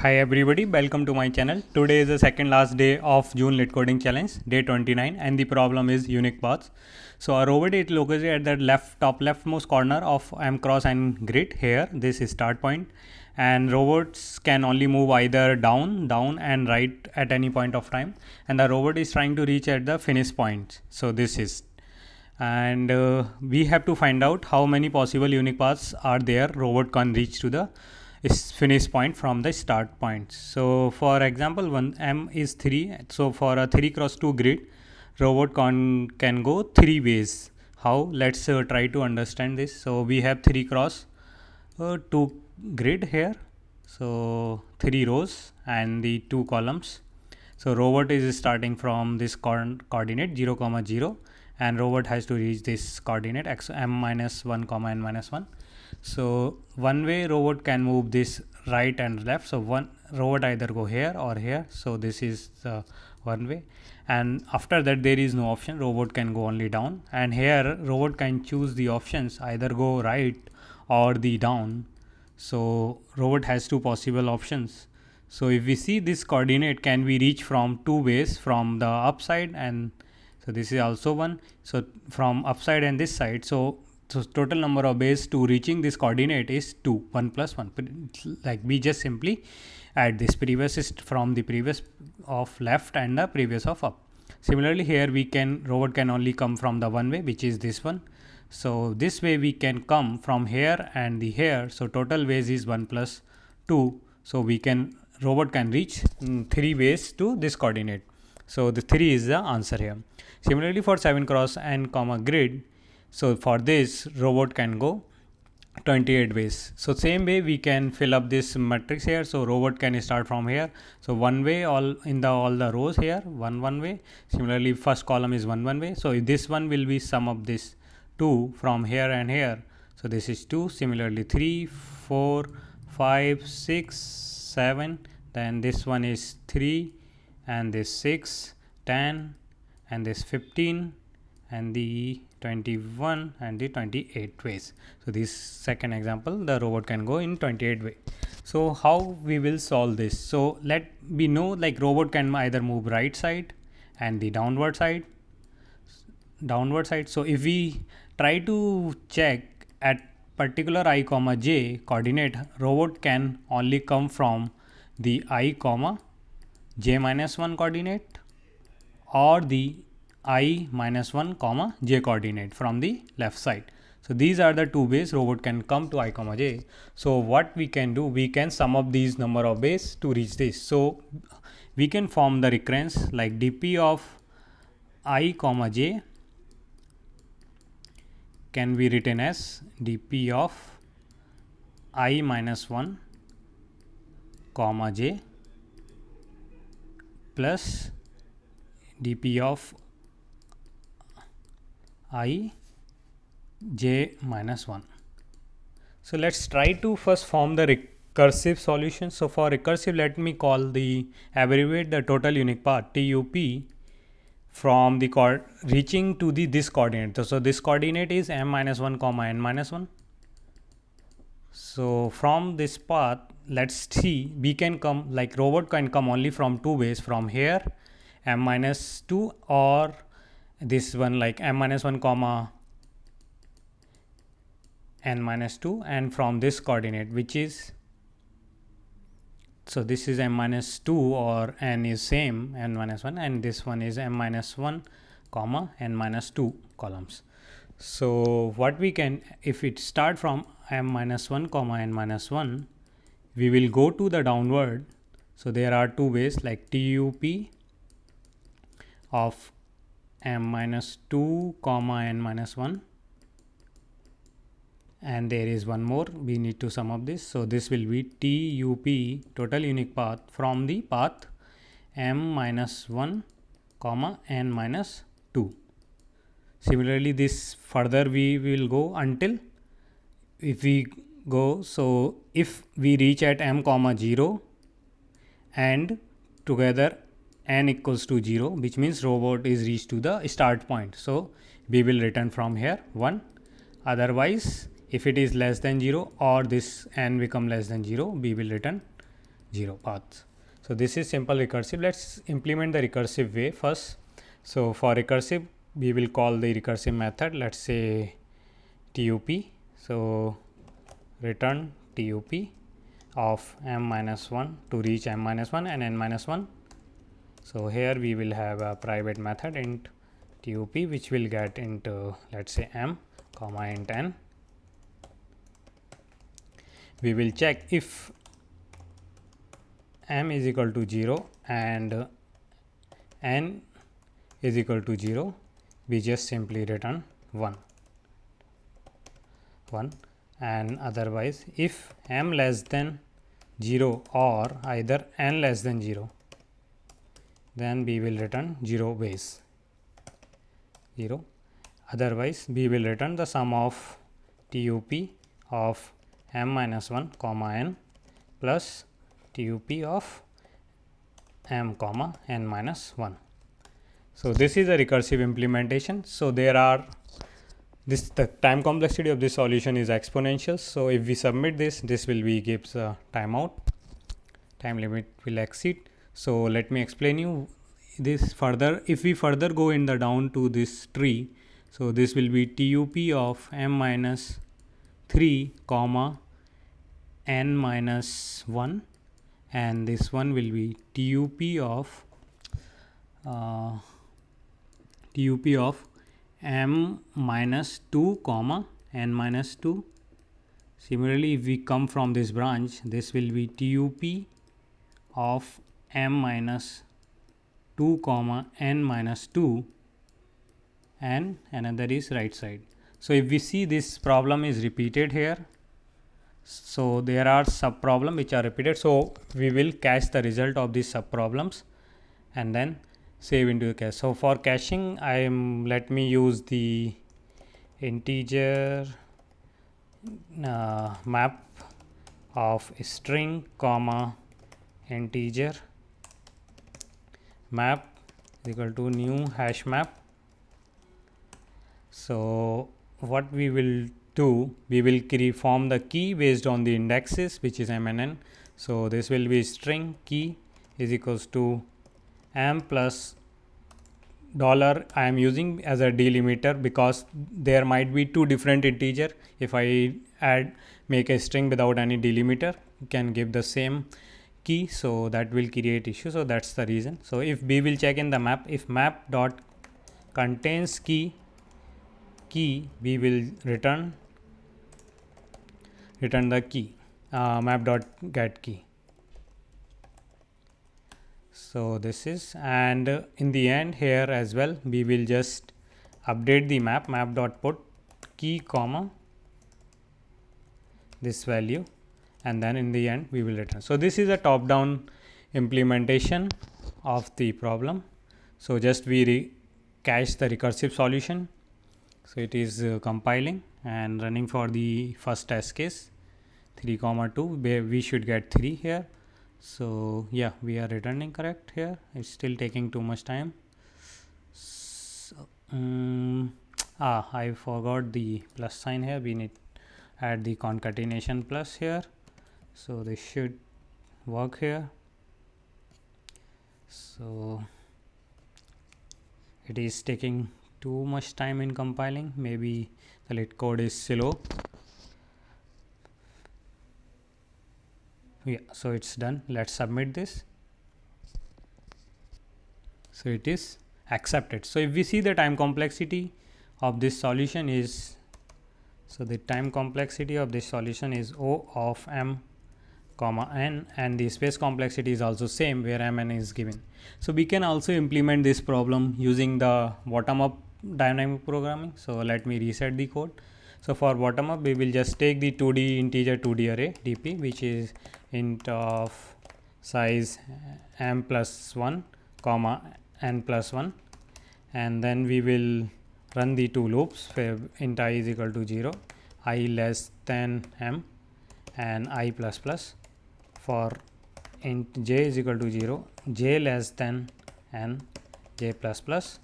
Hi everybody, welcome to my channel. Today is the second last day of June Lit Coding Challenge, day 29, and the problem is unique paths. So our robot is located at the top leftmost corner of M cross and grid here. This is start point, and robots can only move either down and right at any point of time, and the robot is trying to reach at the finish point. So this is, and we have to find out how many possible unique paths are there robot can reach to the finish point from the start point. So for example, one M is 3, so for a 3 cross 2 grid, robot can go 3 ways. How? Let's try to understand this. So we have 3 cross 2 grid here, so 3 rows and the 2 columns. So robot is starting from this coordinate 0 comma 0, and robot has to reach this coordinate x m minus 1 comma n minus 1. So one way robot can move this right and left. So one robot either go here or here. So this is the one way, and after that there is no option. Robot can go only down, and here robot can choose the options either go right or the down. So robot has two possible options. So if we see this coordinate can be reached from two ways, from the upside, and so this is also one. So from upside and this side. So total number of ways to reaching this coordinate is 2, 1 plus 1. Like we just simply add this previous is from the previous of left and the previous of up. Similarly here robot can only come from the one way, which is this one. So this way we can come from here and the here. So total ways is 1 plus 2. So robot can reach 3 ways to this coordinate. So the 3 is the answer here. Similarly for 7 cross n comma grid, so for this robot can go 28 ways. So same way we can fill up this matrix here. So robot can start from here. So one way all the rows here, one way. Similarly first column is one way. So this one will be sum of this 2 from here and here. So this is 2. Similarly 3, 4, 5, 6, 7. Then this one is 3, and this 6, 10, and this 15, and the 21 and the 28 ways. So this second example, the robot can go in 28 way. So how we will solve this? So we know like robot can either move right side and the downward side. So if we try to check at particular I comma j coordinate, robot can only come from the I comma j minus 1 coordinate or the I minus 1 comma j coordinate from the left side. So these are the two ways robot can come to I comma j. So what we can do, we can sum up these number of ways to reach this. So we can form the recurrence like dp of I comma j can be written as dp of I minus 1 comma j plus dp of I j minus 1. So let's try to first form the recursive solution. So for recursive, let me abbreviate the total unique path TUP from the reaching to this coordinate. So this coordinate is m minus 1 comma n minus 1. So from this path, let's see, we can come like robot can come only from two ways, from here m minus 2 or this one like m minus 1 comma n minus 2, and from this coordinate which is, so this is m minus 2 or n is same n minus 1, and this one is m minus 1 comma n minus 2 columns. So what we can, if it start from m minus 1 comma n minus 1, we will go to the downward. So there are two ways like TUP of m minus 2 comma n minus 1, and there is one more, we need to sum up this. So this will be TUP total unique path from the path m minus 1 comma n minus 2. Similarly this further we will go until if we go, so if we reach at m comma 0 and together n equals to 0, which means robot is reached to the start point. So we will return from here 1. Otherwise if it is less than 0 or this n become less than 0, we will return 0 paths. So this is simple recursive. Let's implement the recursive way first. So for recursive, we will call the recursive method, let's say tup. So return tup of m minus 1 to reach m minus 1 and n minus 1. So here we will have a private method int tup, which will get into, let's say, m comma int n. We will check if m is equal to 0 and n is equal to 0, we just simply return 1, and otherwise if m less than 0 or either n less than 0, then we will return 0 base 0. Otherwise we will return the sum of tup of m minus 1 comma n plus tup of m comma n minus 1. So this is a recursive implementation. So there are the time complexity of this solution is exponential. So if we submit this will be gives a timeout, time limit will exceed. So let me explain you this further. If we further go in the down to this tree, so this will be tup of m minus 3 comma n minus 1, and this one will be tup of m minus 2 comma n minus 2. Similarly, if we come from this branch, this will be tup of m minus 2 comma n minus 2, and another is right side. So if we see this problem is repeated here, so there are sub problem which are repeated. So we will cache the result of these sub problems and then save into the cache. So for caching, let me use the integer map of string comma integer map is equal to new hash map. So what we will do, we will form the key based on the indexes, which is m and n. So this will be string key is equals to m plus dollar. I am using as a delimiter because there might be two different integer. If I make a string without any delimiter, can give the same key, so that will create issue. So that's the reason. So if we will check in the map, if map dot contains key, we will return the key, map dot get key. So this is, and in the end here as well, we will just update the map dot put key comma this value, and then in the end we will return. So this is a top down implementation of the problem. So just we cache the recursive solution. So it is compiling and running for the first test case 3 comma 2, where we should get 3 here. So yeah, we are returning correct here. It's still taking too much time. So, I forgot the plus sign here. We need add the concatenation plus here. So this should work here. So it is taking too much time in compiling. Maybe the lit code is slow. Yeah, so it's done. Let's submit this. So it is accepted. So if we see the time complexity of this solution is, so the time complexity of this solution is O of m comma n, and the space complexity is also same where m n is given. So we can also implement this problem using the bottom up dynamic programming. So let me reset the code. So for bottom up, we will just take the 2D integer 2D array dp, which is int of size m plus 1 comma n plus 1, and then we will run the two loops where int I is equal to 0, I less than m, and I plus plus. For int j is equal to 0, j less than n, j plus plus.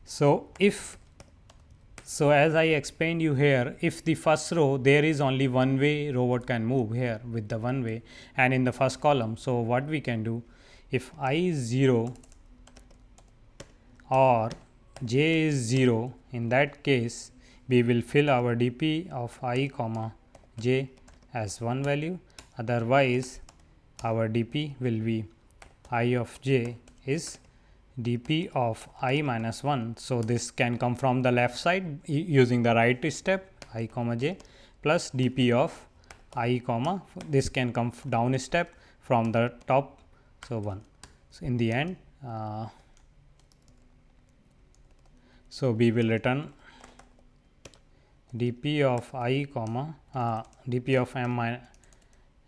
So if So as I explained you here, if the first row there is only one way robot can move here with the one way and in the first column. So what we can do, if I is 0 or j is 0, in that case we will fill our dp of I comma j as one value, otherwise our dp will be I of j is dp of I minus 1. So this can come from the left side using the right step I comma j plus dp of I comma, this can come down step from the top, so 1. So in the end so we will return dp of I comma dp of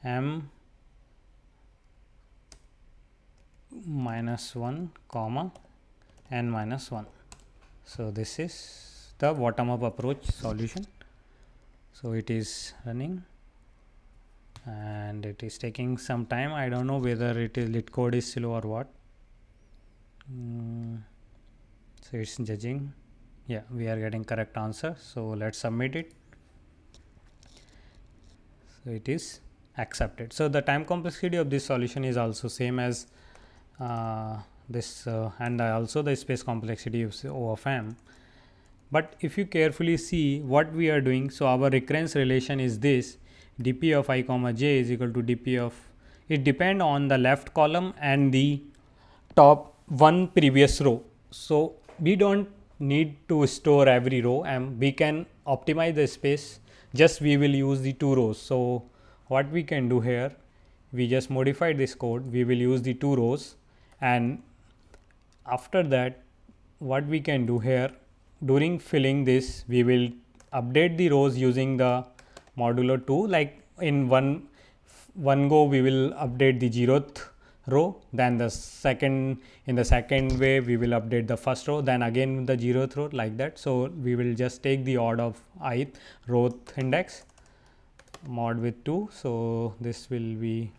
m minus 1 comma n minus 1. So this is the bottom up approach solution. So it is running and it is taking some time. I don't know whether it is LeetCode is slow or what. So it's judging. Yeah, we are getting correct answer. So let's submit it. So it is accepted. So the time complexity of this solution is also same as this and also the space complexity of O of m. But if you carefully see what we are doing, so our recurrence relation is this: dp of I comma j is equal to dp of, it depend on the left column and the top one previous row. So we don't need to store every row and we can optimize the space, just we will use the two rows. So what we can do here, we just modify this code, we will use the two rows, and after that what we can do here, during filling this we will update the rows using the modulo 2, like in one go we will update the 0th row, then the second, in the second way we will update the first row, then again the 0th row, like that. So we will just take the odd of ith row index mod with 2. So this will be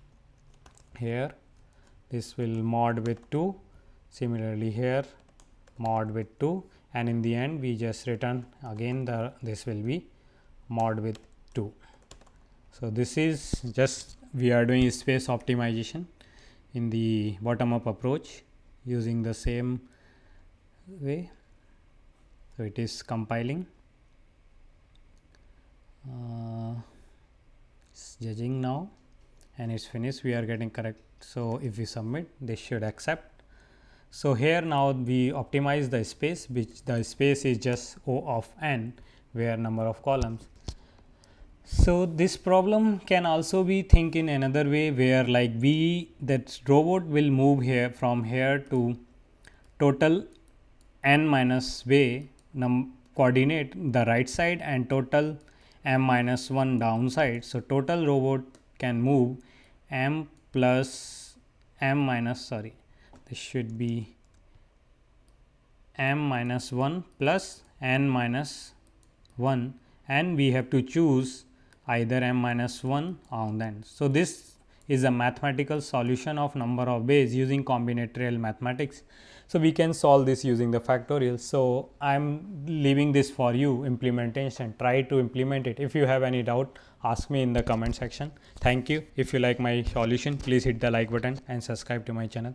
here, this will mod with 2, similarly here mod with 2, and in the end we just return again the, this will be mod with 2. So this is just we are doing space optimization in the bottom up approach using the same way. So it is compiling, it's judging now and it's finished, we are getting correct. So if we submit, this should accept. So here now we optimize the space, which the space is just O of n, where number of columns. So this problem can also be think in another way, where like we, that robot will move here from here to total n minus way coordinate the right side and total m minus 1 downside. So total robot can move m plus m minus, sorry, this should be m minus 1 plus n minus 1, and we have to choose either m minus 1 on then. So this is a mathematical solution of number of ways using combinatorial mathematics. So we can solve this using the factorial. So I am leaving this for you implementation, try to implement it. If you have any doubt, ask me in the comment section. Thank you. If you like my solution, please hit the like button and subscribe to my channel.